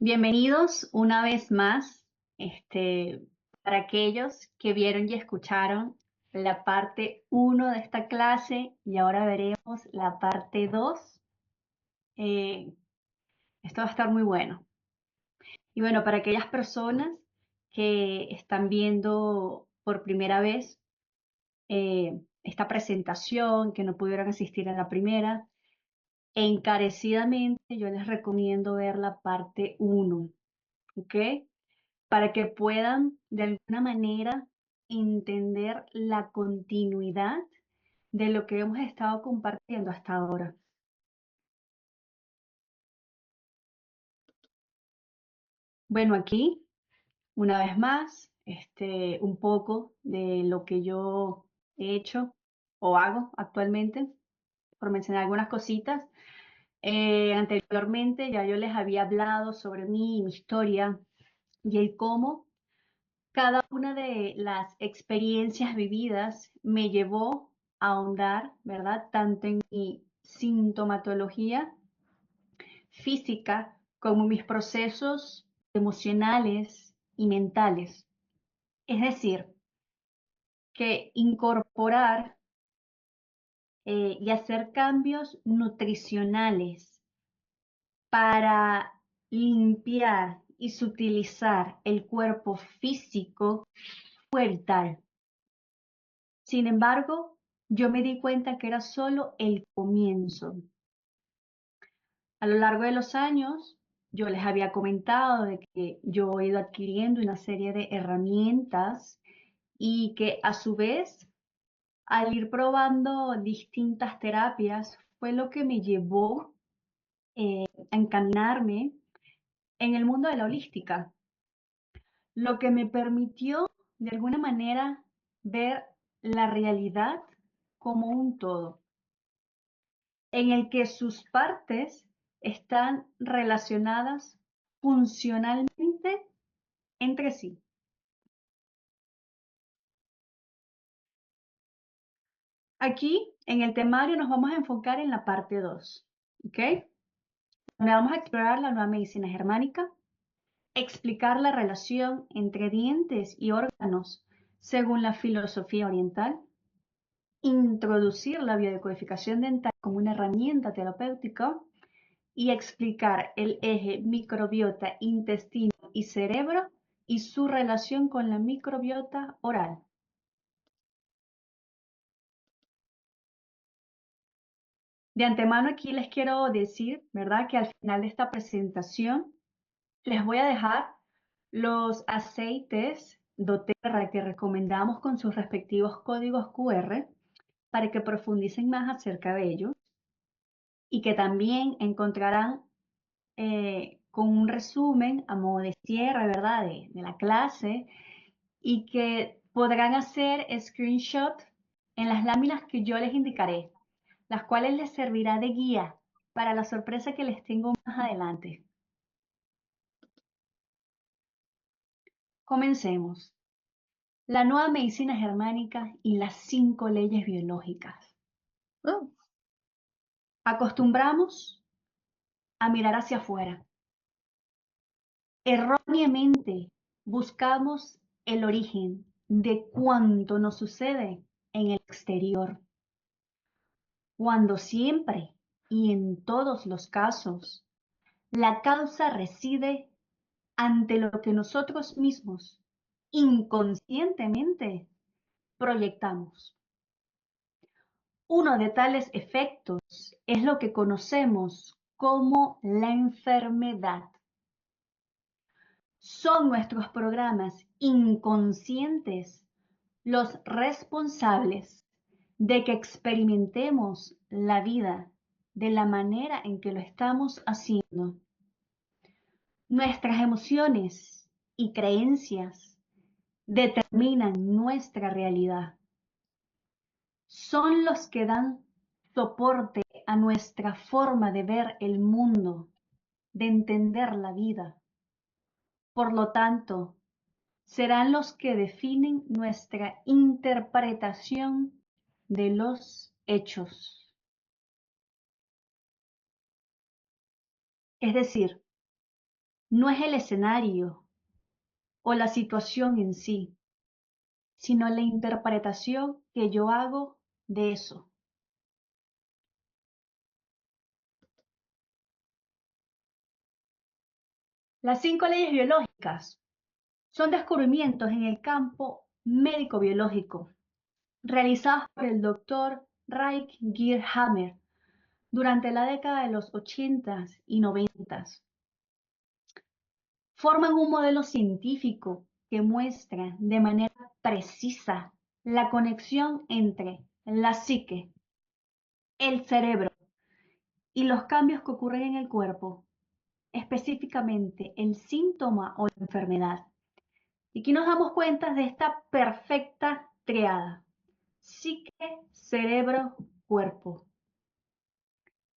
Bienvenidos una vez más, para aquellos que vieron y escucharon la parte uno de esta clase y ahora veremos la parte 2. Eh, Esto va a estar muy bueno. Y bueno, para aquellas personas que están viendo por primera vez esta presentación, que no pudieron asistir a la primera, encarecidamente yo les recomiendo ver la parte uno, ¿ok? Para que puedan de alguna manera entender la continuidad de lo que hemos estado compartiendo hasta ahora. Bueno, aquí, una vez más, un poco de lo que yo he hecho o hago actualmente, por mencionar algunas cositas. Anteriormente ya yo les había hablado sobre mí, mi historia y el cómo cada una de las experiencias vividas me llevó a ahondar, ¿verdad? Tanto en mi sintomatología física como mis procesos emocionales y mentales. Es decir, que incorporar y hacer cambios nutricionales para limpiar y sutilizar el cuerpo físico fue vital. Sin embargo, yo me di cuenta que era solo el comienzo. A lo largo de los años, yo les había comentado de que yo he ido adquiriendo una serie de herramientas y que a su vez, al ir probando distintas terapias, fue lo que me llevó a encaminarme en el mundo de la holística, lo que me permitió de alguna manera ver la realidad como un todo, en el que sus partes están relacionadas funcionalmente entre sí. Aquí, en el temario, nos vamos a enfocar en la parte 2, ¿ok? Donde vamos a explorar la nueva medicina germánica, explicar la relación entre dientes y órganos según la filosofía oriental, introducir la biodecodificación dental como una herramienta terapéutica y explicar el eje microbiota, intestino y cerebro y su relación con la microbiota oral. De antemano aquí les quiero decir, ¿verdad? Que al final de esta presentación les voy a dejar los aceites doTERRA que recomendamos con sus respectivos códigos QR para que profundicen más acerca de ellos y que también encontrarán con un resumen a modo de cierre, ¿verdad? De la clase y que podrán hacer screenshot en las láminas que yo les indicaré, las cuales les servirá de guía para la sorpresa que les tengo más adelante. Comencemos. La nueva medicina germánica y las 5 leyes biológicas. Acostumbramos a mirar hacia afuera. Erróneamente buscamos el origen de cuanto nos sucede en el exterior, cuando siempre y en todos los casos la causa reside ante lo que nosotros mismos inconscientemente proyectamos. Uno de tales efectos es lo que conocemos como la enfermedad. Son nuestros programas inconscientes los responsables de que experimentemos la vida de la manera en que lo estamos haciendo. Nuestras emociones y creencias determinan nuestra realidad. Son los que dan soporte a nuestra forma de ver el mundo, de entender la vida. Por lo tanto, serán los que definen nuestra interpretación de los hechos. Es decir, no es el escenario o la situación en sí, sino la interpretación que yo hago de eso. Las 5 leyes biológicas son descubrimientos en el campo médico-biológico realizados por el doctor Reich Gierhammer durante la década de los 80 y 90. Forman un modelo científico que muestra de manera precisa la conexión entre la psique, el cerebro y los cambios que ocurren en el cuerpo, específicamente el síntoma o la enfermedad. Y aquí nos damos cuenta de esta perfecta triada: psique, cerebro, cuerpo.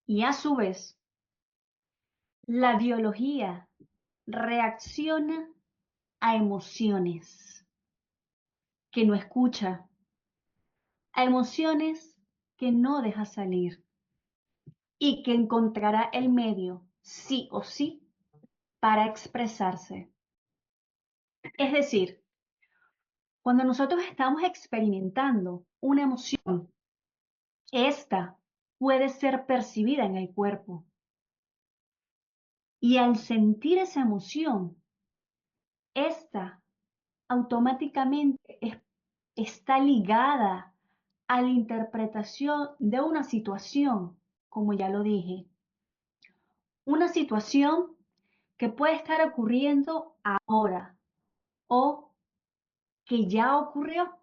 Y a su vez, la biología reacciona a emociones que no escucha, a emociones que no deja salir y que encontrará el medio, sí o sí, para expresarse. Es decir, cuando nosotros estamos experimentando una emoción, esta puede ser percibida en el cuerpo. Y al sentir esa emoción, esta automáticamente está ligada a la interpretación de una situación, como ya lo dije. Una situación que puede estar ocurriendo ahora o que ya ocurrió,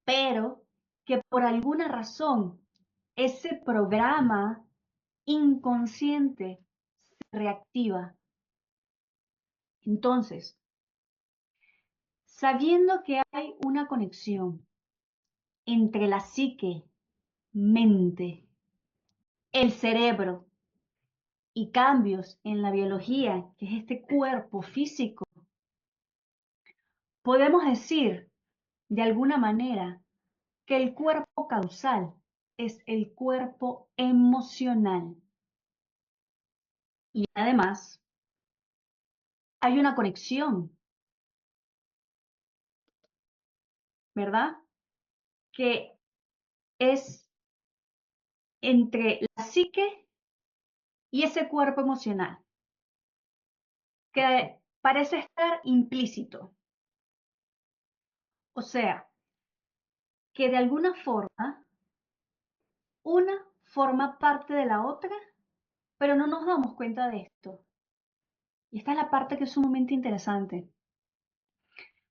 pero que por alguna razón ese programa inconsciente se reactiva. Entonces, sabiendo que hay una conexión entre la psique, mente, el cerebro y cambios en la biología, que es este cuerpo físico, podemos decir de alguna manera que el cuerpo causal es el cuerpo emocional. Y además, hay una conexión, ¿verdad? Que es entre la psique y ese cuerpo emocional, que parece estar implícito. O sea, que de alguna forma, una forma parte de la otra, pero no nos damos cuenta de esto. Y esta es la parte que es sumamente interesante.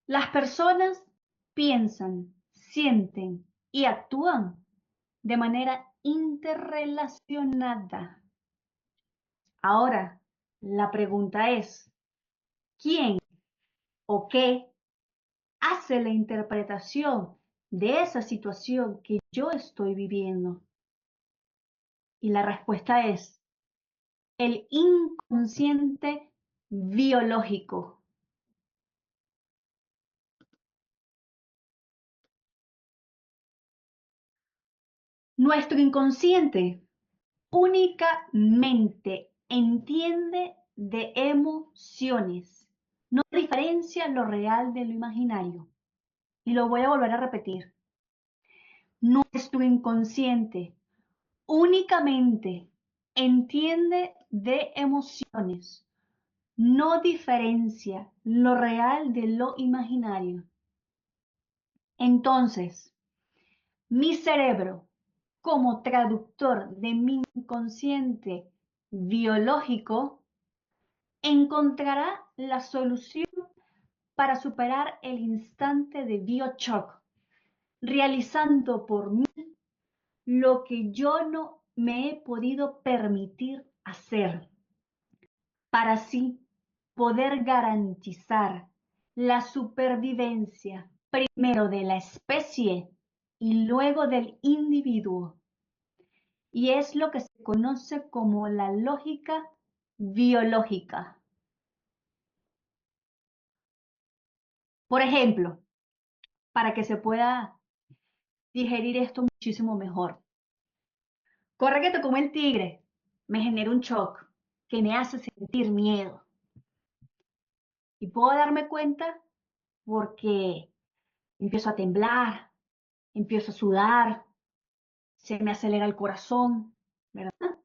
Las personas piensan, sienten y actúan de manera interrelacionada. Ahora, la pregunta es, ¿quién o qué hace la interpretación de esa situación que yo estoy viviendo? Y la respuesta es el inconsciente biológico. Nuestro inconsciente únicamente entiende de emociones, no diferencia lo real de lo imaginario. Y lo voy a volver a repetir. Nuestro inconsciente únicamente entiende de emociones, no diferencia lo real de lo imaginario. Entonces, mi cerebro, como traductor de mi inconsciente biológico, encontrará la solución para superar el instante de biochoc, realizando por mí lo que yo no me he podido permitir hacer, para así poder garantizar la supervivencia primero de la especie y luego del individuo. Y es lo que se conoce como la lógica biológica. Por ejemplo, para que se pueda digerir esto muchísimo mejor. Corre que te come el tigre, me genera un shock que me hace sentir miedo. Y puedo darme cuenta porque empiezo a temblar, empiezo a sudar, se me acelera el corazón, ¿verdad?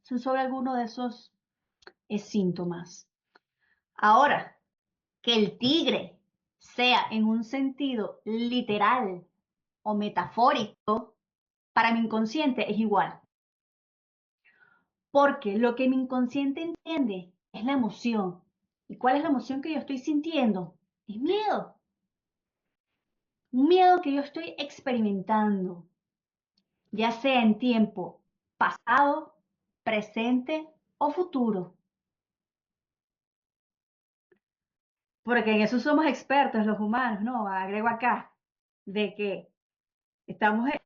Son sobre algunos de esos síntomas. Ahora, que el tigre sea en un sentido literal o metafórico, para mi inconsciente es igual. Porque lo que mi inconsciente entiende es la emoción. ¿Y cuál es la emoción que yo estoy sintiendo? Es miedo. Un miedo que yo estoy experimentando, ya sea en tiempo pasado, presente o futuro. Porque en eso somos expertos los humanos, ¿no? Agrego acá, de que el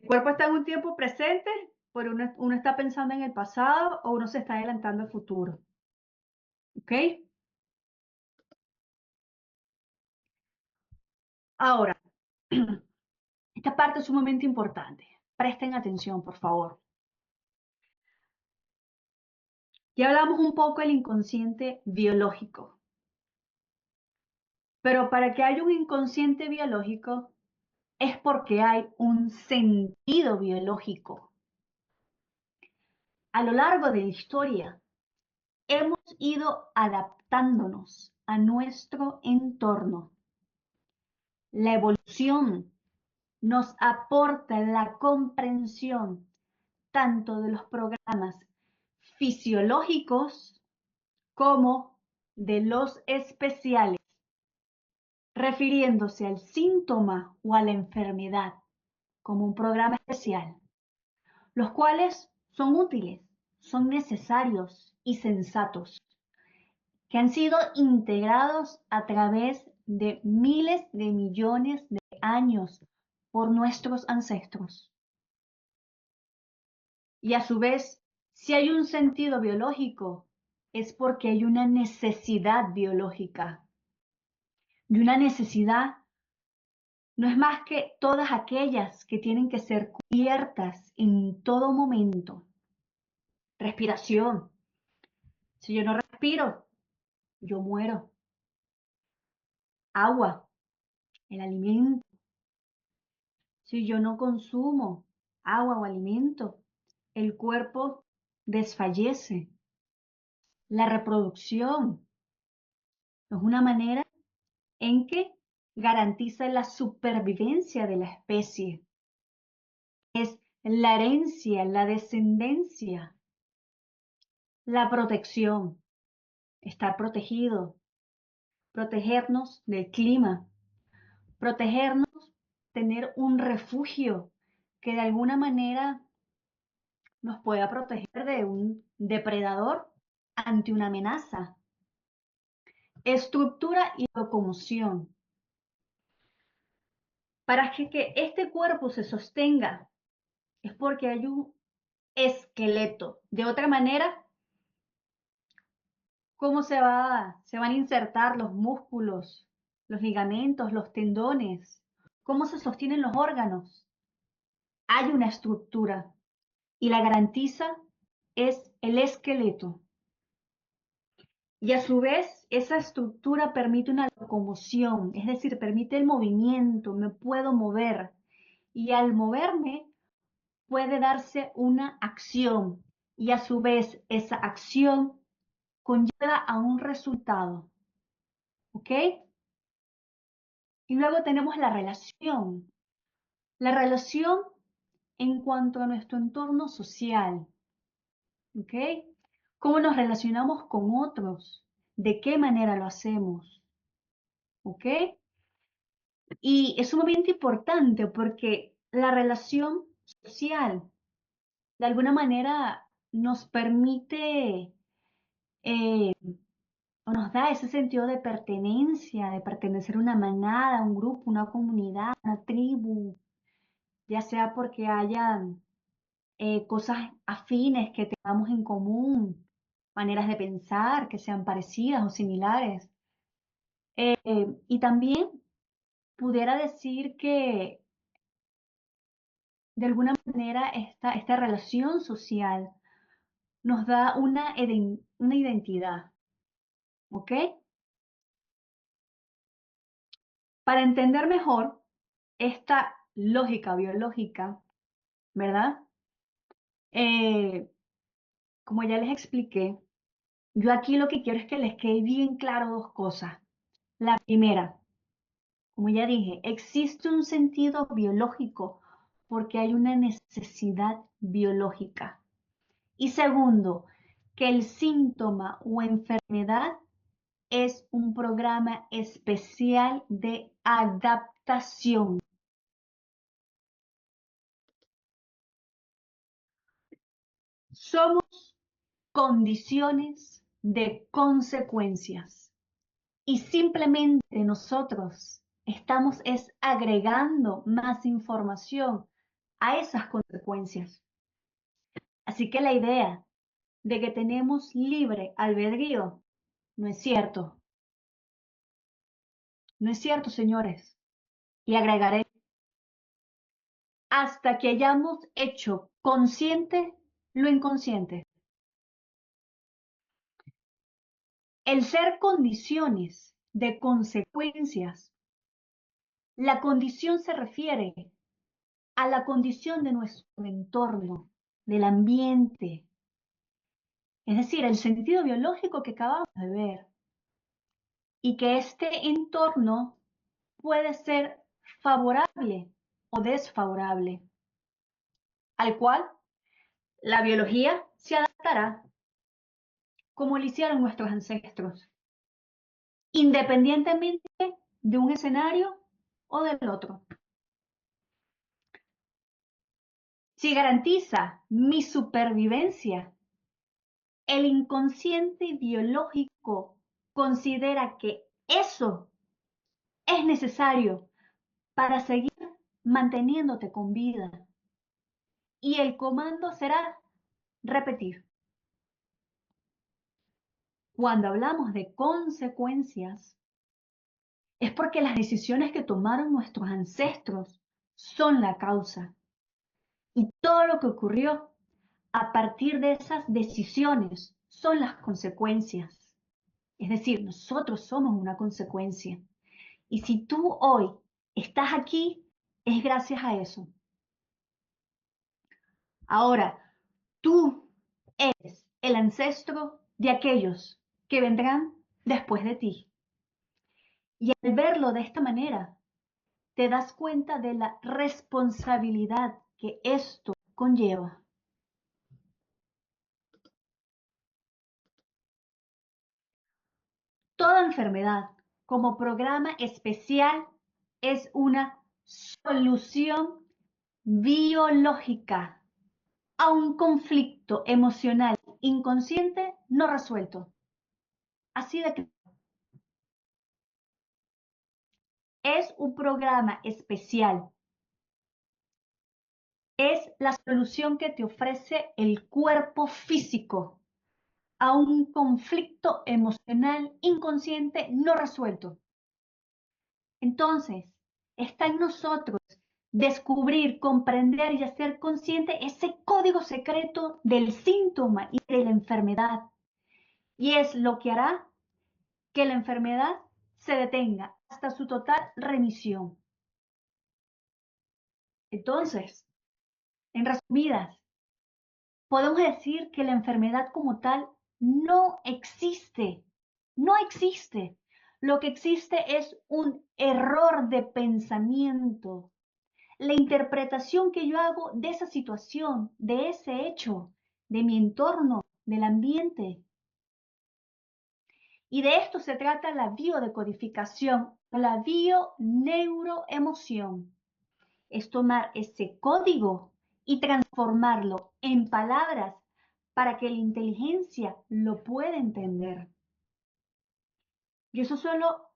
cuerpo está en un tiempo presente, pero uno está pensando en el pasado o uno se está adelantando al futuro. ¿Ok? Ahora, esta parte es sumamente importante. Presten atención, por favor. Ya hablamos un poco del inconsciente biológico, pero para que haya un inconsciente biológico es porque hay un sentido biológico. A lo largo de la historia, hemos ido adaptándonos a nuestro entorno. La evolución nos aporta la comprensión tanto de los programas fisiológicos como de los especiales, refiriéndose al síntoma o a la enfermedad como un programa especial, los cuales son útiles, son necesarios y sensatos, que han sido integrados a través de miles de millones de años por nuestros ancestros. Y a su vez, si hay un sentido biológico, es porque hay una necesidad biológica. Y una necesidad no es más que todas aquellas que tienen que ser cubiertas en todo momento. Respiración. Si yo no respiro, yo muero. Agua, el alimento. Si yo no consumo agua o alimento, el cuerpo desfallece. La reproducción es una manera en que garantiza la supervivencia de la especie. Es la herencia, la descendencia, la protección, estar protegido, protegernos del clima, protegernos, tener un refugio que de alguna manera nos pueda proteger de un depredador ante una amenaza. Estructura y locomoción. Para que este cuerpo se sostenga es porque hay un esqueleto. De otra manera, ¿cómo se van a insertar los músculos, los ligamentos, los tendones? ¿Cómo se sostienen los órganos? Hay una estructura y la garantiza es el esqueleto. Y a su vez, esa estructura permite una locomoción, es decir, permite el movimiento, me puedo mover. Y al moverme puede darse una acción y a su vez esa acción conlleva a un resultado. ¿Ok? Y luego tenemos la relación. La relación en cuanto a nuestro entorno social. ¿Ok? ¿Cómo nos relacionamos con otros? ¿De qué manera lo hacemos? ¿Ok? Y es sumamente importante porque la relación social de alguna manera nos permite o nos da ese sentido de pertenencia, de pertenecer a una manada, a un grupo, una comunidad, una tribu, ya sea porque hayan cosas afines que tengamos en común, maneras de pensar que sean parecidas o similares. Y también pudiera decir que de alguna manera esta relación social nos da una identidad, ¿ok? Para entender mejor esta lógica biológica, ¿verdad? Eh, como ya les expliqué, yo aquí lo que quiero es que les quede bien claro dos cosas. La primera, como ya dije, existe un sentido biológico porque hay una necesidad biológica. Y segundo, que el síntoma o enfermedad es un programa especial de adaptación. Somos condiciones de consecuencias y simplemente nosotros estamos agregando más información a esas consecuencias. Así que la idea de que tenemos libre albedrío no es cierto. No es cierto, señores. Y agregaré, hasta que hayamos hecho consciente lo inconsciente. El ser condiciones de consecuencias, la condición se refiere a la condición de nuestro entorno, del ambiente, es decir, el sentido biológico que acabamos de ver, y que este entorno puede ser favorable o desfavorable, al cual la biología se adaptará como lo hicieron nuestros ancestros, independientemente de un escenario o del otro. Si garantiza mi supervivencia, el inconsciente biológico considera que eso es necesario para seguir manteniéndote con vida. Y el comando será repetir. Cuando hablamos de consecuencias, es porque las decisiones que tomaron nuestros ancestros son la causa. Y todo lo que ocurrió a partir de esas decisiones son las consecuencias. Es decir, nosotros somos una consecuencia. Y si tú hoy estás aquí, es gracias a eso. Ahora, tú eres el ancestro de aquellos que vendrán después de ti. Y al verlo de esta manera, te das cuenta de la responsabilidad que esto conlleva. Toda enfermedad como programa especial es una solución biológica a un conflicto emocional inconsciente no resuelto. Así de que es un programa especial. Es la solución que te ofrece el cuerpo físico a un conflicto emocional inconsciente no resuelto. Entonces, está en nosotros descubrir, comprender y hacer consciente ese código secreto del síntoma y de la enfermedad. Y es lo que hará que la enfermedad se detenga hasta su total remisión. Entonces, en resumidas, podemos decir que la enfermedad como tal no existe. No existe. Lo que existe es un error de pensamiento. La interpretación que yo hago de esa situación, de ese hecho, de mi entorno, del ambiente. Y de esto se trata la biodecodificación, la bioneuroemoción. Es tomar ese código y transformarlo en palabras para que la inteligencia lo pueda entender. Y eso es solo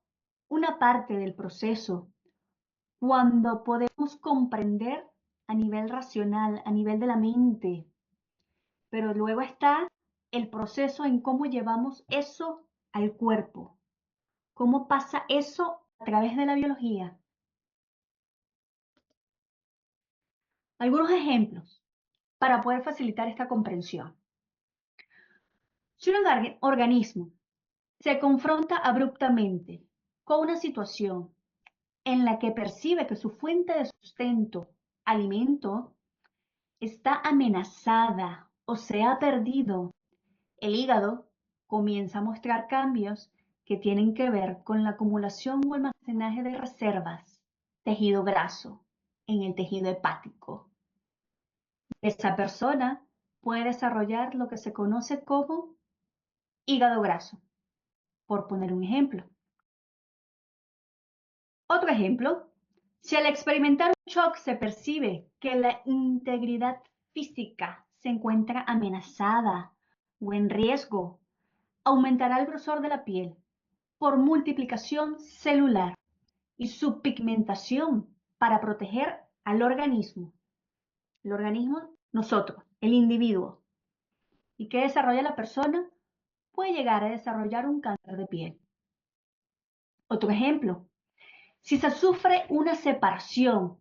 una parte del proceso. Cuando podemos comprender a nivel racional, a nivel de la mente, pero luego está el proceso en cómo llevamos eso al cuerpo, cómo pasa eso a través de la biología. Algunos ejemplos para poder facilitar esta comprensión. Si un organismo se confronta abruptamente con una situación en la que percibe que su fuente de sustento, alimento, está amenazada o se ha perdido, el hígado comienza a mostrar cambios que tienen que ver con la acumulación o almacenaje de reservas, tejido graso, en el tejido hepático. Esa persona puede desarrollar lo que se conoce como hígado graso, por poner un ejemplo. Otro ejemplo, si al experimentar un shock se percibe que la integridad física se encuentra amenazada o en riesgo, aumentará el grosor de la piel por multiplicación celular y su pigmentación para proteger al organismo. El organismo, nosotros, el individuo. ¿Y qué desarrolla la persona? Puede llegar a desarrollar un cáncer de piel. Otro ejemplo, si se sufre una separación,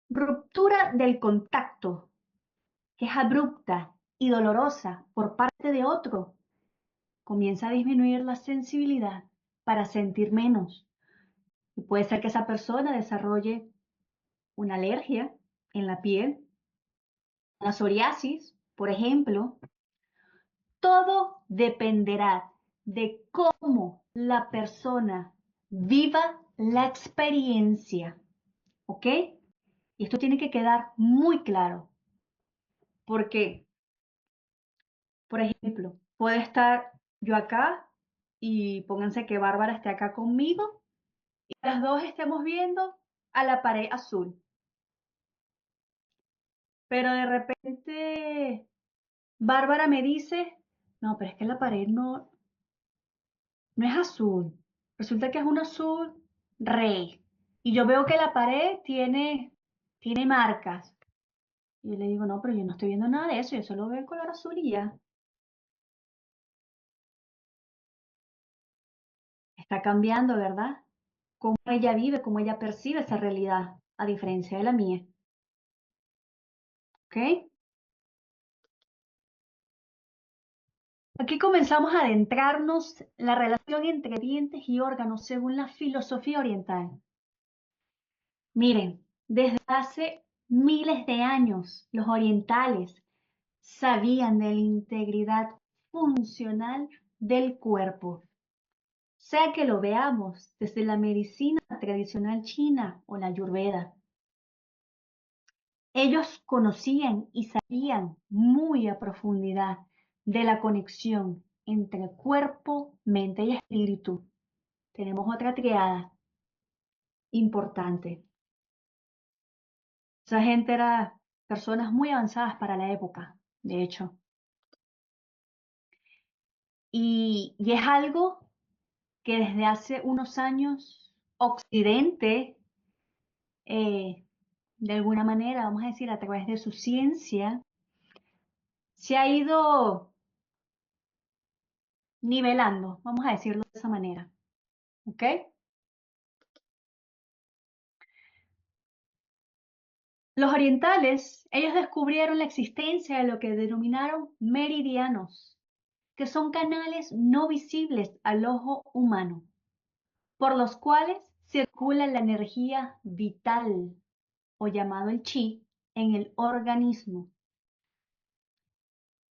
ruptura del contacto, que es abrupta y dolorosa por parte de otro, comienza a disminuir la sensibilidad para sentir menos. Y puede ser que esa persona desarrolle una alergia en la piel, una psoriasis, por ejemplo. Todo dependerá de cómo la persona viva la experiencia, ¿ok? Y esto tiene que quedar muy claro, porque, por ejemplo, puede estar yo acá y pónganse que Bárbara esté acá conmigo y las dos estemos viendo a la pared azul. Pero de repente Bárbara me dice, no, pero es que la pared no es azul. Resulta que es un azul rey. Y yo veo que la pared tiene marcas. Y yo le digo, no, pero yo no estoy viendo nada de eso, yo solo veo el color azul y ya. Está cambiando, ¿verdad? Cómo ella vive, cómo ella percibe esa realidad, a diferencia de la mía. ¿Ok? Aquí comenzamos a adentrarnos en la relación entre dientes y órganos según la filosofía oriental. Miren, desde hace miles de años, los orientales sabían de la integridad funcional del cuerpo, sea que lo veamos desde la medicina tradicional china o la ayurveda. Ellos conocían y sabían muy a profundidad de la conexión entre cuerpo, mente y espíritu. Tenemos otra triada importante. Esa gente era personas muy avanzadas para la época, de hecho. Y es algo que desde hace unos años Occidente, de alguna manera, vamos a decir, a través de su ciencia, se ha ido nivelando, vamos a decirlo de esa manera. ¿Ok? Los orientales, ellos descubrieron la existencia de lo que denominaron meridianos, que son canales no visibles al ojo humano, por los cuales circula la energía vital, o llamado el chi, en el organismo.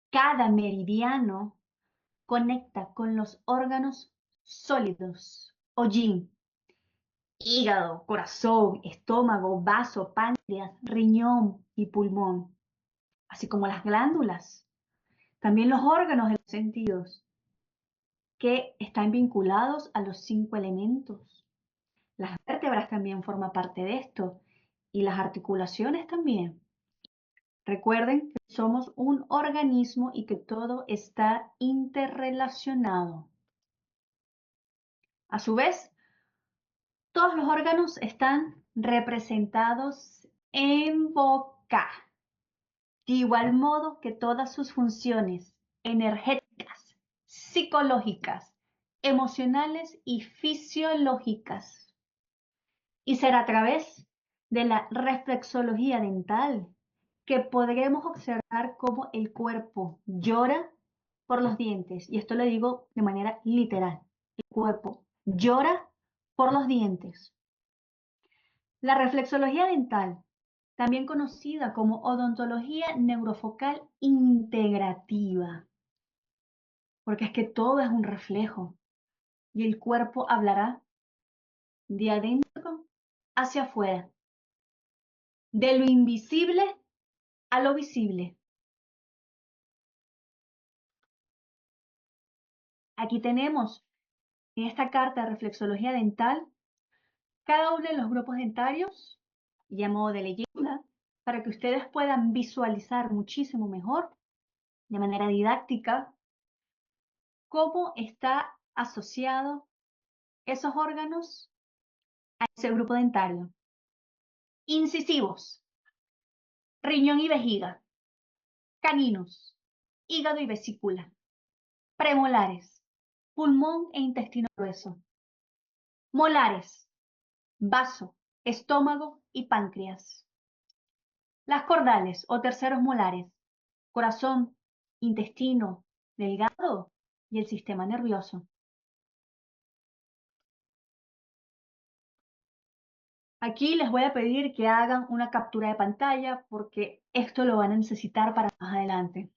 Cada meridiano conecta con los órganos sólidos o yin, hígado, corazón, estómago, vaso, páncreas, riñón y pulmón, así como las glándulas. También los órganos de los sentidos, que están vinculados a los 5 elementos. Las vértebras también forman parte de esto y las articulaciones también. Recuerden que somos un organismo y que todo está interrelacionado. A su vez, todos los órganos están representados en boca, de igual modo que todas sus funciones energéticas, psicológicas, emocionales y fisiológicas. Y será a través de la reflexología dental que podremos observar cómo el cuerpo llora por los dientes. Y esto lo digo de manera literal. El cuerpo llora por los dientes. La reflexología dental, también conocida como odontología neurofocal integrativa, porque es que todo es un reflejo y el cuerpo hablará de adentro hacia afuera, de lo invisible a lo visible. Aquí tenemos en esta carta de reflexología dental cada uno de los grupos dentarios y a modo de leyenda para que ustedes puedan visualizar muchísimo mejor, de manera didáctica, cómo está asociado esos órganos a ese grupo dentario. Incisivos, riñón y vejiga, caninos, hígado y vesícula, premolares, pulmón e intestino grueso, molares, vaso, estómago y páncreas. Las cordales o terceros molares, corazón, intestino delgado y el sistema nervioso. Aquí les voy a pedir que hagan una captura de pantalla porque esto lo van a necesitar para más adelante.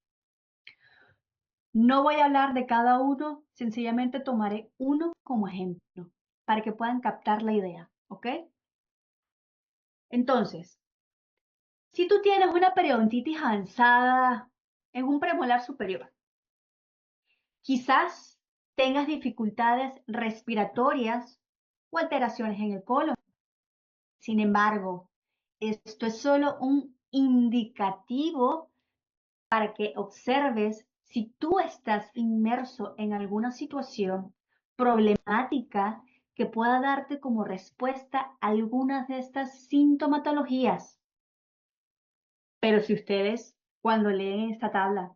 No voy a hablar de cada uno, sencillamente tomaré uno como ejemplo para que puedan captar la idea, ¿ok? Entonces, si tú tienes una periodontitis avanzada en un premolar superior, quizás tengas dificultades respiratorias o alteraciones en el colon. Sin embargo, esto es solo un indicativo para que observes si tú estás inmerso en alguna situación problemática que pueda darte como respuesta algunas de estas sintomatologías. Pero si ustedes, cuando leen esta tabla,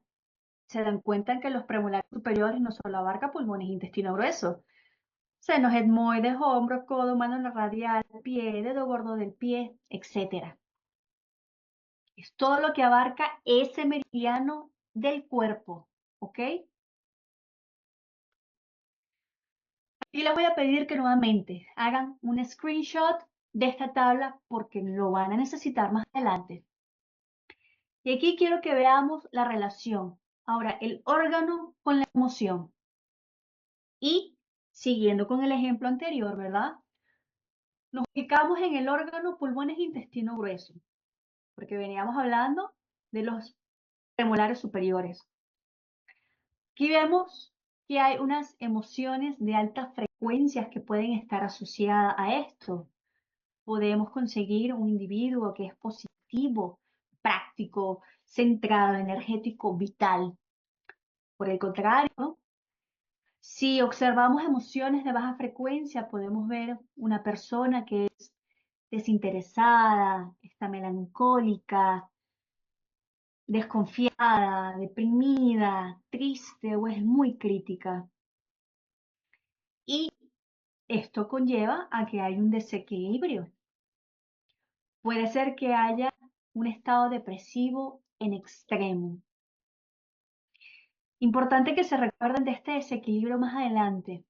se dan cuenta que los premolares superiores no solo abarca pulmones e intestino grueso, senos etmoides, hombros, codo, mano radial, pie, dedo gordo del pie, etc. Es todo lo que abarca ese meridiano del cuerpo, ¿ok? Y les voy a pedir que nuevamente hagan un screenshot de esta tabla porque lo van a necesitar más adelante. Y aquí quiero que veamos la relación. Ahora, el órgano con la emoción. Y siguiendo con el ejemplo anterior, ¿verdad? Nos ubicamos en el órgano pulmones e intestino grueso, porque veníamos hablando de los premolares superiores. Aquí vemos que hay unas emociones de altas frecuencias que pueden estar asociadas a esto. Podemos conseguir un individuo que es positivo, práctico, centrado, energético, vital. Por el contrario, si observamos emociones de baja frecuencia, podemos ver una persona que es desinteresada, está melancólica, desconfiada, deprimida, triste o es muy crítica. Y esto conlleva a que hay un desequilibrio. Puede ser que haya un estado depresivo en extremo. Importante que se recuerden de este desequilibrio más adelante,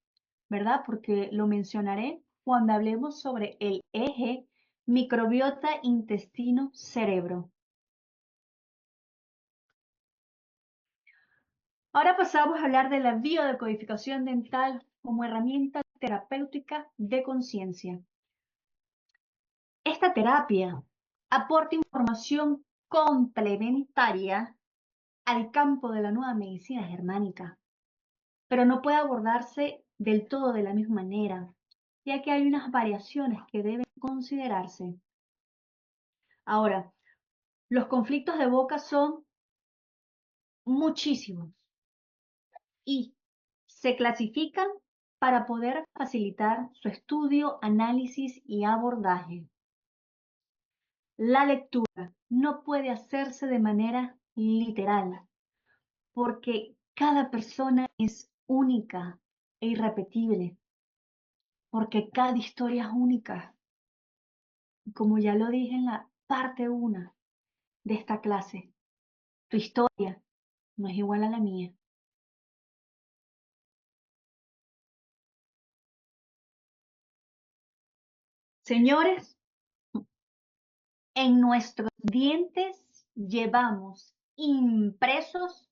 ¿verdad? Porque lo mencionaré cuando hablemos sobre el eje microbiota intestino-cerebro. Ahora pasamos a hablar de la biodecodificación dental como herramienta terapéutica de conciencia. Esta terapia aporta información complementaria al campo de la nueva medicina germánica, pero no puede abordarse del todo de la misma manera, ya que hay unas variaciones que deben considerarse. Ahora, los conflictos de boca son muchísimos y se clasifican para poder facilitar su estudio, análisis y abordaje. La lectura no puede hacerse de manera literal, porque cada persona es única e irrepetible, porque cada historia es única. Como ya lo dije en la parte 1 de esta clase, tu historia no es igual a la mía. Señores, En nuestros dientes llevamos impresos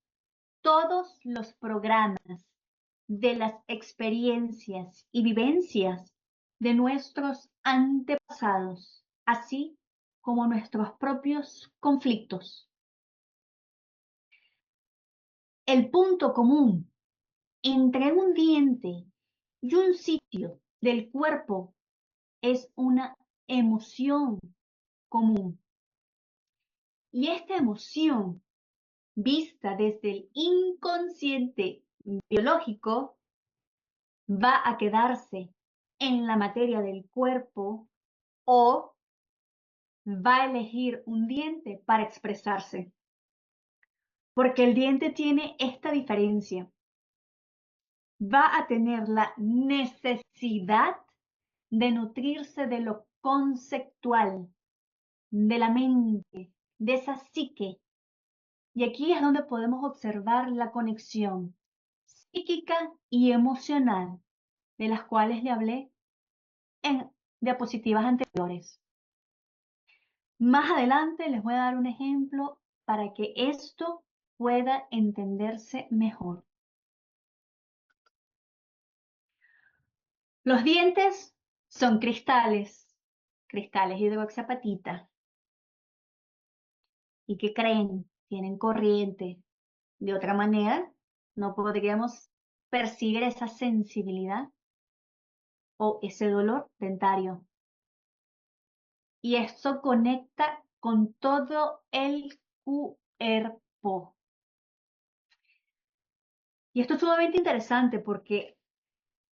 todos los programas de las experiencias y vivencias de nuestros antepasados, así como nuestros propios conflictos. El punto común entre un diente y un sitio del cuerpo es una emoción común. Y esta emoción, vista desde el inconsciente biológico, va a quedarse en la materia del cuerpo o va a elegir un diente para expresarse. Porque el diente tiene esta diferencia. Va a tener la necesidad de nutrirse de lo conceptual, de la mente, de esa psique. Y aquí es donde podemos observar la conexión psíquica y emocional, de las cuales le hablé en diapositivas anteriores. Más adelante les voy a dar un ejemplo para que esto pueda entenderse mejor. Los dientes son cristales, cristales hidroxiapatita. ¿Y qué creen? Tienen corriente. De otra manera, no podríamos percibir esa sensibilidad o ese dolor dentario. Y esto conecta con todo el cuerpo. Y esto es sumamente interesante porque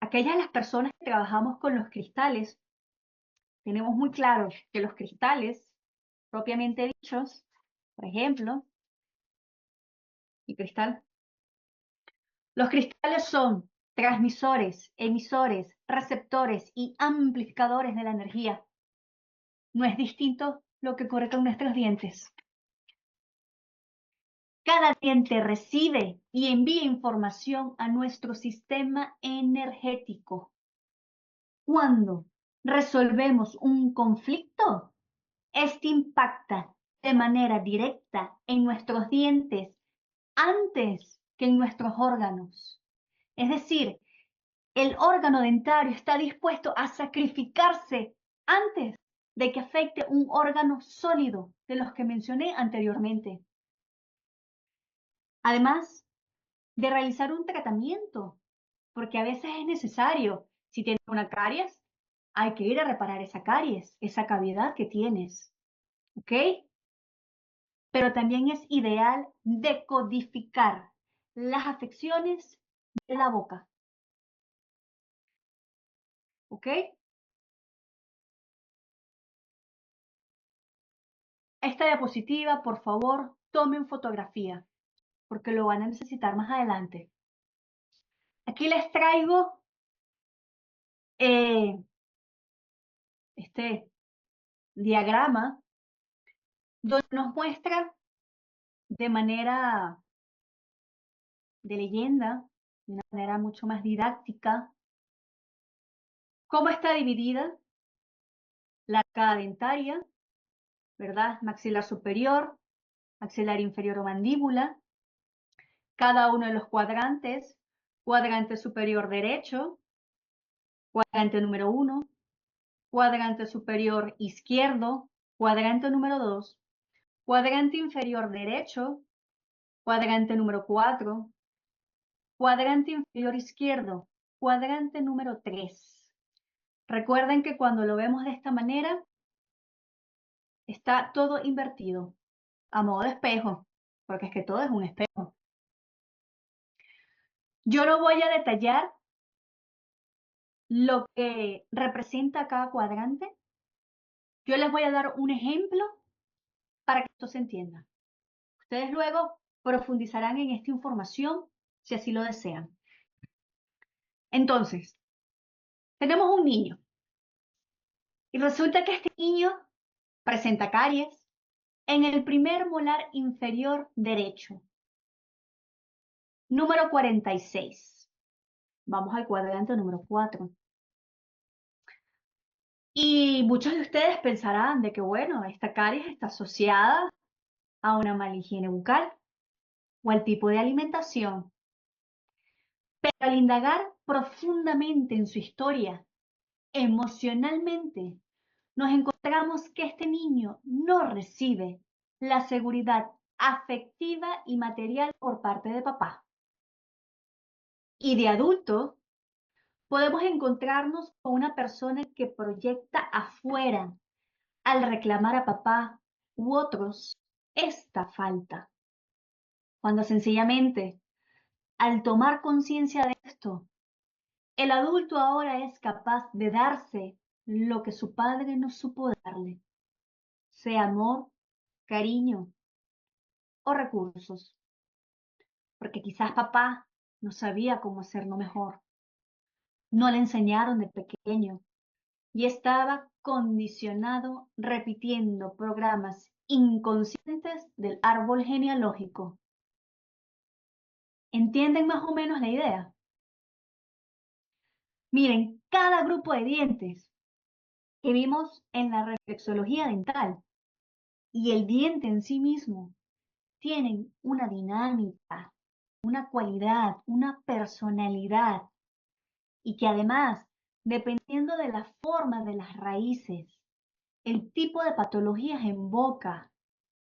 aquellas de las personas que trabajamos con los cristales, tenemos muy claro que los cristales, propiamente dichos, por ejemplo, los cristales son transmisores, emisores, receptores y amplificadores de la energía. No es distinto lo que ocurre con nuestros dientes. Cada diente recibe y envía información a nuestro sistema energético. Cuando resolvemos un conflicto, este impacta de manera directa en nuestros dientes antes que en nuestros órganos. Es decir, el órgano dentario está dispuesto a sacrificarse antes de que afecte un órgano sólido de los que mencioné anteriormente. Además de realizar un tratamiento, porque a veces es necesario. Si tienes una caries, hay que ir a reparar esa caries, esa cavidad que tienes. ¿Ok? Pero también es ideal decodificar las afecciones de la boca. ¿Ok? Esta diapositiva, por favor, tomen fotografía, porque lo van a necesitar más adelante. Aquí les traigo este diagrama donde nos muestra de manera de leyenda, de una manera mucho más didáctica, cómo está dividida la arcada dentaria, ¿verdad? Maxilar superior, maxilar inferior o mandíbula, cada uno de los cuadrantes, cuadrante superior derecho, cuadrante número 1, cuadrante superior izquierdo, cuadrante número 2, cuadrante inferior derecho, cuadrante número 4, cuadrante inferior izquierdo, cuadrante número 3. Recuerden que cuando lo vemos de esta manera, está todo invertido, a modo de espejo, porque es que todo es un espejo. Yo no voy a detallar lo que representa cada cuadrante. Yo les voy a dar un ejemplo para que esto se entienda. Ustedes luego profundizarán en esta información si así lo desean. Entonces, tenemos un niño y resulta que este niño presenta caries en el primer molar inferior derecho, número 46. Vamos al cuadrante número 4. Y muchos de ustedes pensarán de que, bueno, esta caries está asociada a una mala higiene bucal o al tipo de alimentación. Pero al indagar profundamente en su historia, emocionalmente, nos encontramos que este niño no recibe la seguridad afectiva y material por parte de papá. Y de adulto, podemos encontrarnos con una persona que proyecta afuera al reclamar a papá u otros esta falta, cuando sencillamente, al tomar conciencia de esto, el adulto ahora es capaz de darse lo que su padre no supo darle, sea amor, cariño o recursos, porque quizás papá no sabía cómo hacerlo mejor, no le enseñaron de pequeño y estaba condicionado repitiendo programas inconscientes del árbol genealógico. ¿Entienden más o menos la idea? Miren, cada grupo de dientes que vimos en la reflexología dental y el diente en sí mismo tienen una dinámica, una cualidad, una personalidad y que además, dependiendo de la forma de las raíces, el tipo de patologías en boca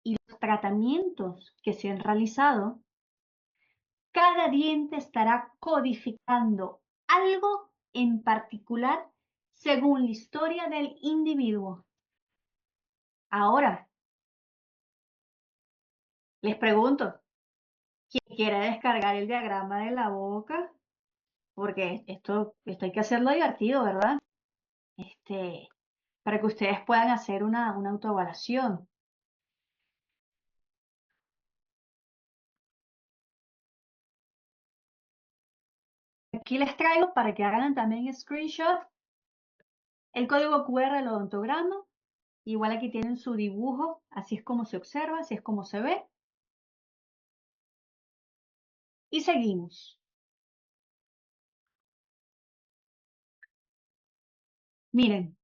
y los tratamientos que se han realizado, cada diente estará codificando algo en particular según la historia del individuo. Ahora, les pregunto, ¿quién quiere descargar el diagrama de la boca? Porque esto hay que hacerlo divertido, ¿verdad? Este, para que ustedes puedan hacer una autoevaluación. Aquí les traigo para que hagan también screenshot el código QR del odontograma. Igual aquí tienen su dibujo, así es como se observa, así es como se ve. Y seguimos. Miren,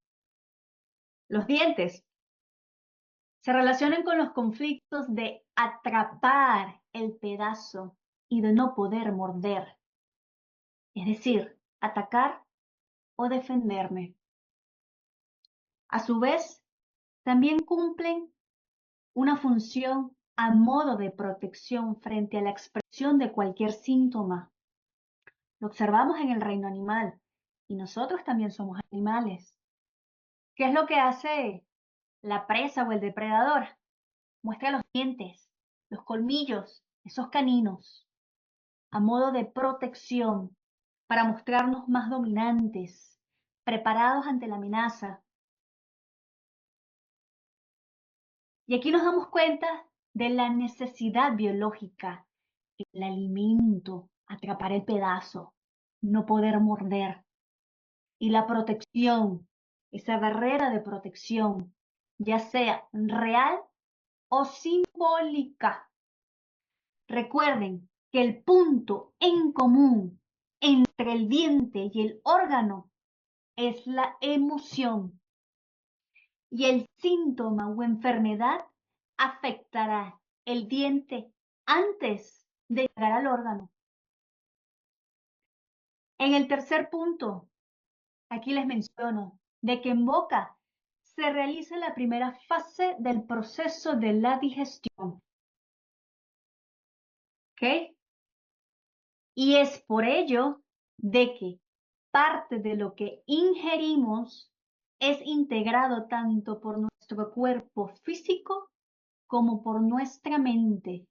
los dientes se relacionan con los conflictos de atrapar el pedazo y de no poder morder, es decir, atacar o defenderme. A su vez, también cumplen una función a modo de protección frente a la expresión de cualquier síntoma. Lo observamos en el reino animal y nosotros también somos animales. ¿Qué es lo que hace la presa o el depredador? Muestra los dientes, los colmillos, esos caninos, a modo de protección para mostrarnos más dominantes, preparados ante la amenaza. Y aquí nos damos cuenta de la necesidad biológica, el alimento, atrapar el pedazo, no poder morder, y la protección, esa barrera de protección, ya sea real o simbólica. Recuerden que el punto en común entre el diente y el órgano es la emoción y el síntoma o enfermedad afectará el diente antes de llegar al órgano. En el tercer punto, aquí les menciono de que en boca se realiza la primera fase del proceso de la digestión. ¿Ok? Y es por ello de que parte de lo que ingerimos es integrado tanto por nuestro cuerpo físico como por nuestra mente,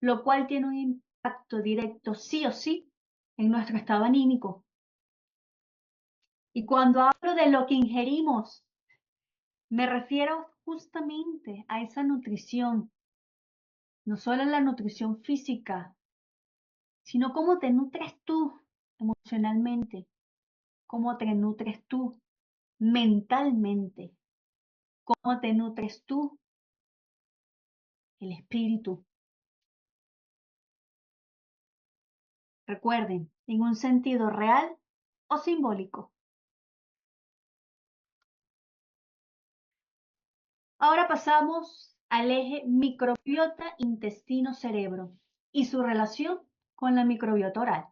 lo cual tiene un impacto directo sí o sí en nuestro estado anímico. Y cuando hablo de lo que ingerimos, me refiero justamente a esa nutrición, no solo la nutrición física, sino cómo te nutres tú emocionalmente, cómo te nutres tú mentalmente, cómo te nutres tú, el espíritu. Recuerden, en un sentido real o simbólico. Ahora pasamos al eje microbiota intestino-cerebro y su relación con la microbiota oral.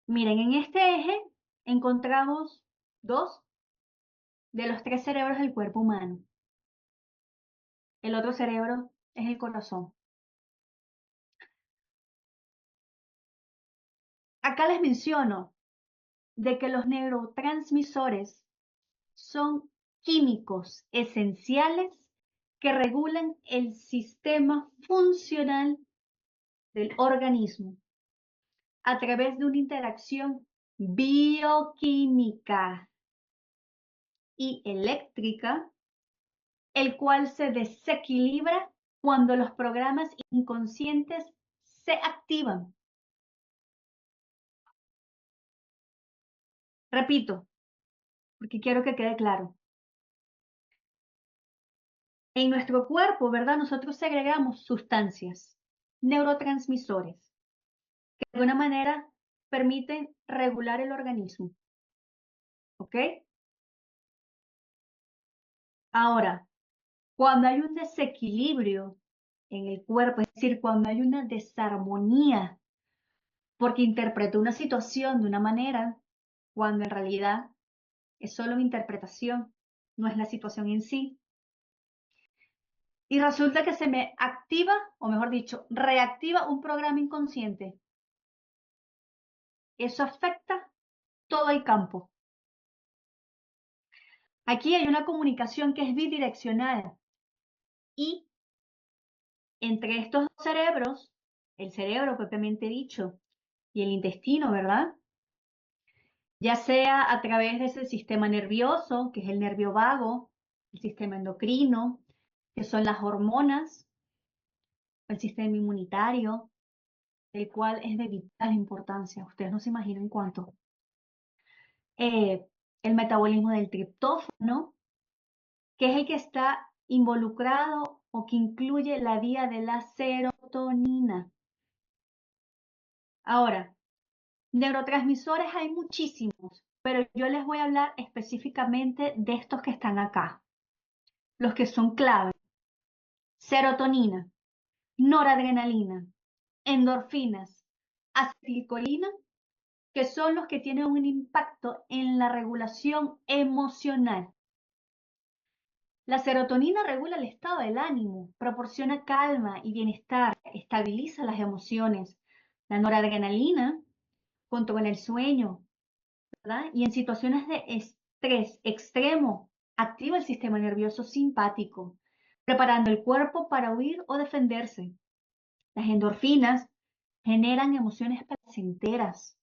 Miren, en este eje encontramos dos de los tres cerebros del cuerpo humano. El otro cerebro es el corazón. Acá les menciono de que los neurotransmisores son químicos esenciales que regulan el sistema funcional del organismo a través de una interacción bioquímica y eléctrica, el cual se desequilibra cuando los programas inconscientes se activan. Repito, porque quiero que quede claro. En nuestro cuerpo, ¿verdad? Nosotros segregamos sustancias, neurotransmisores, que de alguna manera permiten regular el organismo. ¿Ok? Ahora, cuando hay un desequilibrio en el cuerpo, es decir, cuando hay una desarmonía, porque interpreto una situación de una manera, cuando en realidad es solo mi interpretación, no es la situación en sí. Y resulta que se me activa, o mejor dicho, reactiva un programa inconsciente. Eso afecta todo el campo. Aquí hay una comunicación que es bidireccional y entre estos dos cerebros, el cerebro propiamente dicho y el intestino, ¿verdad? Ya sea a través de ese sistema nervioso, que es el nervio vago, el sistema endocrino, que son las hormonas, el sistema inmunitario, el cual es de vital importancia. Ustedes no se imaginan cuánto. El metabolismo del triptófano, que es el que está involucrado o que incluye la vía de la serotonina. Ahora, neurotransmisores hay muchísimos, pero yo les voy a hablar específicamente de estos que están acá, los que son clave. Serotonina, noradrenalina, endorfinas, acetilcolina, que son los que tienen un impacto en la regulación emocional. La serotonina regula el estado del ánimo, proporciona calma y bienestar, estabiliza las emociones. La noradrenalina controla el sueño, ¿verdad? Y en situaciones de estrés extremo, activa el sistema nervioso simpático, preparando el cuerpo para huir o defenderse. Las endorfinas generan emociones placenteras.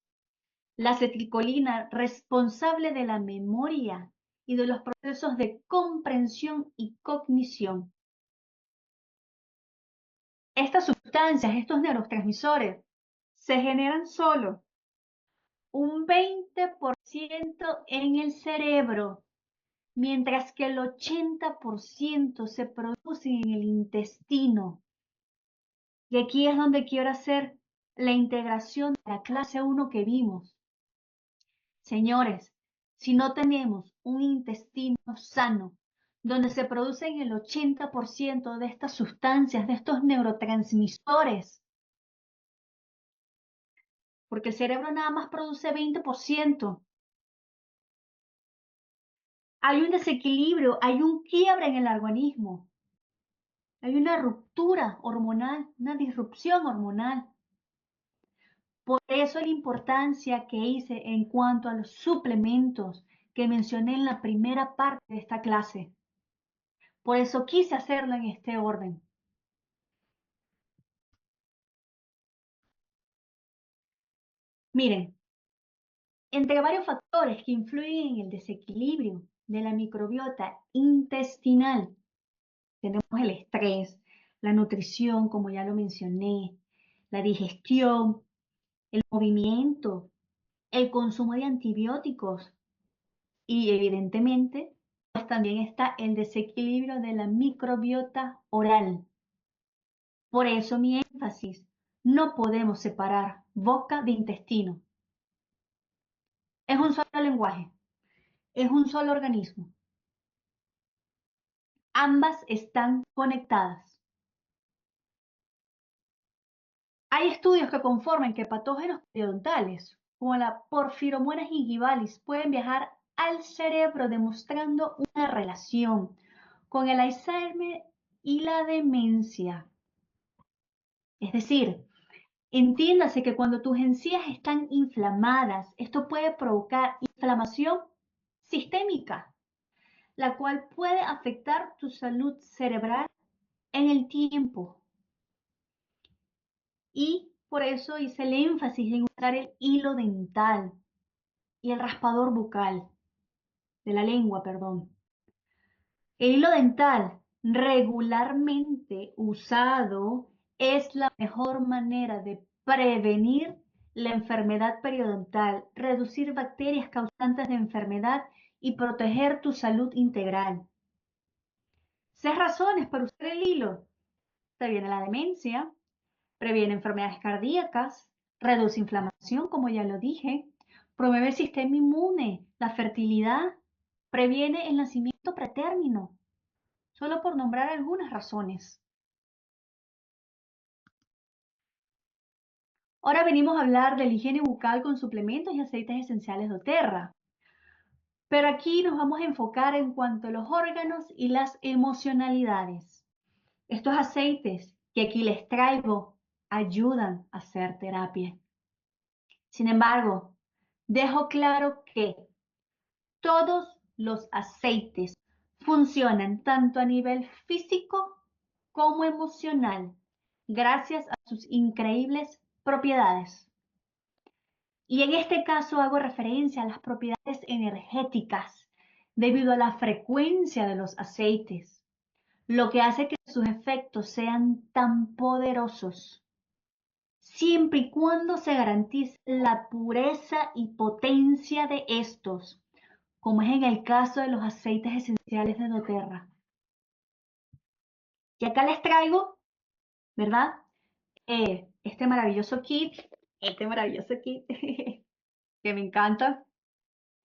La acetilcolina, responsable de la memoria y de los procesos de comprensión y cognición. Estas sustancias, estos neurotransmisores, se generan solo un 20% en el cerebro, mientras que el 80% se produce en el intestino. Y aquí es donde quiero hacer la integración de la clase 1 que vimos. Señores, si no tenemos un intestino sano, donde se producen el 80% de estas sustancias, de estos neurotransmisores, porque el cerebro nada más produce 20%, hay un desequilibrio, hay un quiebre en el organismo, hay una ruptura hormonal, una disrupción hormonal. Por eso la importancia que hice en cuanto a los suplementos que mencioné en la primera parte de esta clase. Por eso quise hacerlo en este orden. Miren, entre varios factores que influyen en el desequilibrio de la microbiota intestinal, tenemos el estrés, la nutrición, como ya lo mencioné, la digestión, el movimiento, el consumo de antibióticos y evidentemente pues también está el desequilibrio de la microbiota oral. Por eso mi énfasis, no podemos separar boca de intestino. Es un solo lenguaje, es un solo organismo. Ambas están conectadas. Hay estudios que conforman que patógenos periodontales, como la Porphyromonas gingivalis, pueden viajar al cerebro demostrando una relación con el Alzheimer y la demencia. Es decir, entiéndase que cuando tus encías están inflamadas, esto puede provocar inflamación sistémica, la cual puede afectar tu salud cerebral en el tiempo. Y por eso hice el énfasis en usar el hilo dental y el raspador bucal, de la lengua, perdón. El hilo dental regularmente usado es la mejor manera de prevenir la enfermedad periodontal, reducir bacterias causantes de enfermedad y proteger tu salud integral. 6 razones para usar el hilo. Previene la demencia, previene enfermedades cardíacas, reduce inflamación, como ya lo dije, promueve el sistema inmune, la fertilidad, previene el nacimiento pretérmino, solo por nombrar algunas razones. Ahora venimos a hablar de la higiene bucal con suplementos y aceites esenciales de doTERRA. Pero aquí nos vamos a enfocar en cuanto a los órganos y las emocionalidades. Estos aceites que aquí les traigo ayudan a hacer terapia. Sin embargo, dejo claro que todos los aceites funcionan tanto a nivel físico como emocional, gracias a sus increíbles propiedades. Y en este caso hago referencia a las propiedades energéticas debido a la frecuencia de los aceites, lo que hace que sus efectos sean tan poderosos, siempre y cuando se garantice la pureza y potencia de estos, como es en el caso de los aceites esenciales de doTERRA. Y acá les traigo, ¿verdad? Este maravilloso kit que me encanta,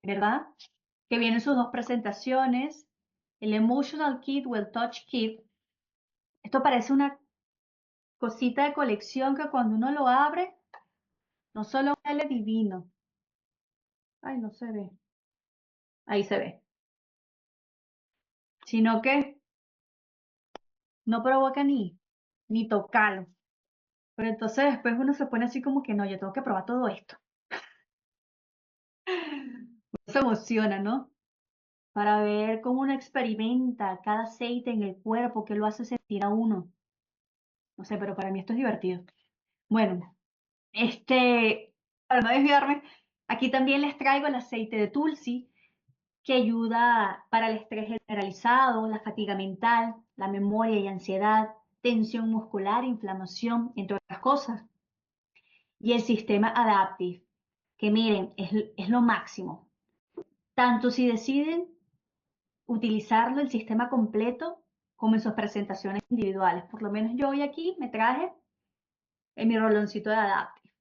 ¿verdad? Que vienen sus dos presentaciones, el Emotional Kit o el Touch Kit. Esto parece una cosita de colección que cuando uno lo abre, no solo huele divino. Ay, no se ve. Ahí se ve. Sino que no provoca ni tocarlo. Pero entonces después uno se pone así como que no, yo tengo que probar todo esto. Uno se emociona, ¿no? Para ver cómo uno experimenta cada aceite en el cuerpo que lo hace sentir a uno. No sé, pero para mí esto es divertido. Bueno, para no desviarme, aquí también les traigo el aceite de Tulsi, que ayuda para el estrés generalizado, la fatiga mental, la memoria y ansiedad, tensión muscular, inflamación, entre otras cosas. Y el sistema Adaptive, que miren, es lo máximo. Tanto si deciden utilizarlo el sistema completo como en sus presentaciones individuales. Por lo menos yo hoy aquí me traje en mi roloncito de Adaptive.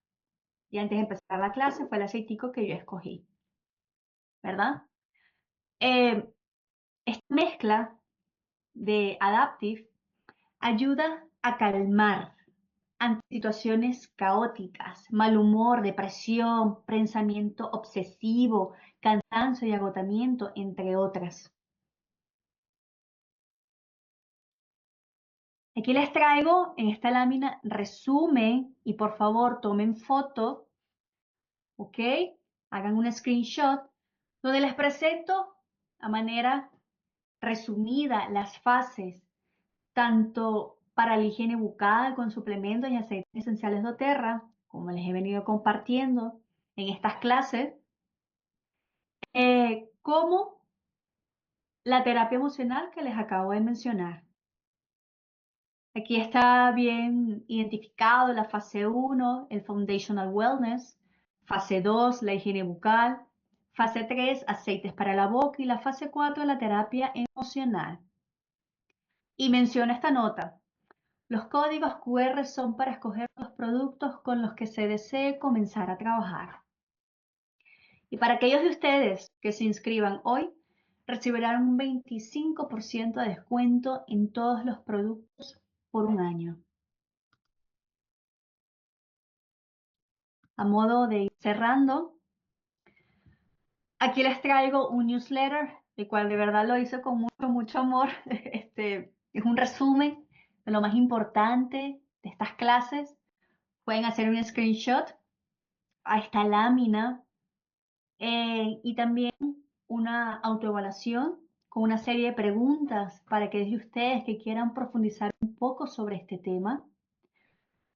Y antes de empezar la clase fue el aceitico que yo escogí, ¿verdad? Eh, esta mezcla de Adaptive ayuda a calmar ante situaciones caóticas, mal humor, depresión, pensamiento obsesivo, cansancio y agotamiento, entre otras. Aquí les traigo en esta lámina resumen y por favor tomen foto, ¿ok? Hagan un screenshot donde les presento a manera resumida las fases tanto para la higiene bucal con suplementos y aceites esenciales de doTERRA, como les he venido compartiendo en estas clases, como la terapia emocional que les acabo de mencionar. Aquí está bien identificado la fase 1, el Foundational Wellness, fase 2, la higiene bucal, fase 3, aceites para la boca y la fase 4, la terapia emocional. Y menciona esta nota. Los códigos QR son para escoger los productos con los que se desee comenzar a trabajar. Y para aquellos de ustedes que se inscriban hoy, recibirán un 25% de descuento en todos los productos por un año. A modo de ir cerrando, aquí les traigo un newsletter, el cual de verdad lo hice con mucho, mucho amor. Es un resumen de lo más importante de estas clases. Pueden hacer un screenshot a esta lámina y también una autoevaluación con una serie de preguntas para que desde ustedes que quieran profundizar un poco sobre este tema.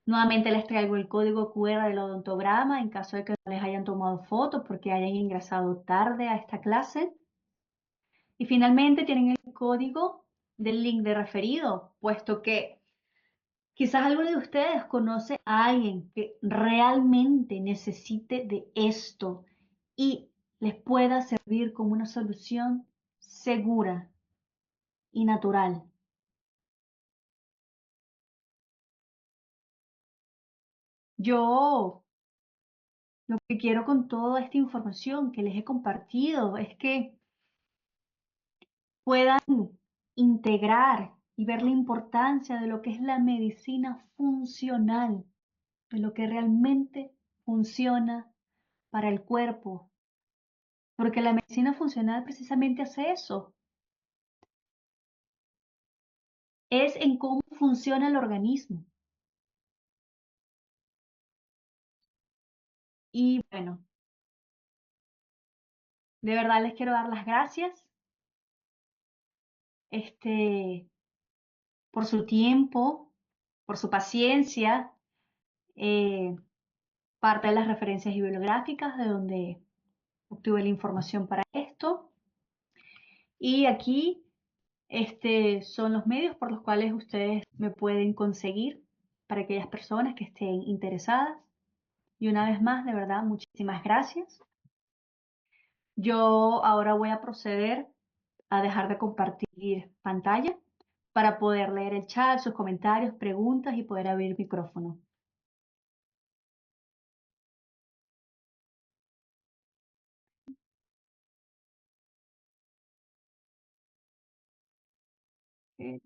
Nuevamente les traigo el código QR del odontograma en caso de que no les hayan tomado fotos porque hayan ingresado tarde a esta clase. Y finalmente tienen el código del link de referido, puesto que quizás alguno de ustedes conoce a alguien que realmente necesite de esto y les pueda servir como una solución segura y natural. Yo lo que quiero con toda esta información que les he compartido es que puedan integrar y ver la importancia de lo que es la medicina funcional, de lo que realmente funciona para el cuerpo, porque la medicina funcional precisamente hace eso, es en cómo funciona el organismo. Y bueno, de verdad les quiero dar las gracias este, por su tiempo, por su paciencia, eh, parte de las referencias bibliográficas de donde obtuve la información para esto. Y aquí son los medios por los cuales ustedes me pueden conseguir para aquellas personas que estén interesadas. Y una vez más, de verdad, muchísimas gracias. Yo ahora voy a proceder a dejar de compartir pantalla para poder leer el chat, sus comentarios, preguntas y poder abrir micrófono. Eh,